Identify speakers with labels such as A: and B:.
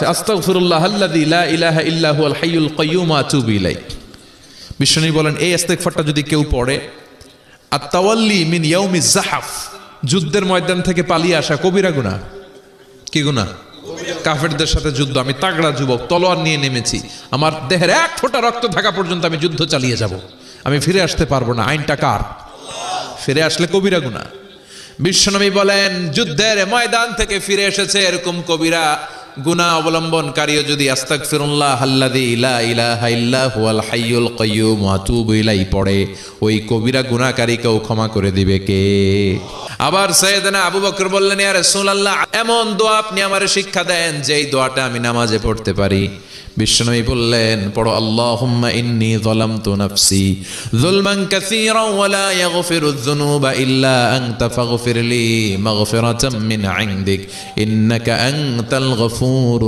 A: আছে, আস্তাগফিরুল্লাহাল্লাযী লা ইলাহা ইল্লা হুয়াল হাইয়ুল কাইয়্যুম ওয়া আতুবু ইলাইহি। বিশ্বনবী বলেন এই ইস্তেগফারটা যদি কেউ পড়ে, আত-তাওয়াল্লি মিন ইয়াউমিজ জাহাফ, যুদ্ধের ময়দান থেকে পালিয়ে আসা কবিরা গুনাহ। কি গুনাহ? কাফেরদের সাথে যুদ্ধ, আমি তাগড়া যুবক, তলোয়ার নিয়ে নেমেছি, আমার দেহের এক ফোঁটা রক্ত থাকা পর্যন্ত আমি যুদ্ধ চালিয়ে যাব, আমি ফিরে আসতে পারবো না, আইনটা কার? ফিরে আসলে কবিরা গুনাহ। বিশ্বনবী বলেন যুদ্ধের ময়দান থেকে ফিরে এসেছে এরকম কবিরা গুনাহ অবলম্বনকারীও যদি আস্তাগফিরুল্লাহাল্লাযী লা ইলাহা ইল্লা হুয়াল হাইয়ুল কাইয়্যুম ওয়া আতুবু ইলাইহি পড়ে, ওই কবিরা গুনাহকারীকেও ক্ষমা করে দিবে কে? আবার সাইয়েদনা আবু বকর বললেন, ইয়া রাসূলুল্লাহ, এমন দোয়া আপনি আমারে শিক্ষা দেন যেই দোয়াটা আমি নামাজে পড়তে পারি। বিশ্বনবী বললেন, পড়ো আল্লাহুম্মা ইন্নী যালামতু নাফসি যুলমান কাসীরান ওয়া লা ইয়াগফিরুয যুনুবা ইল্লা আনতা ফাগফিরলি মাগফিরাতাম মিন ইনদিক ইন্নাকা আনতাল গফুরুর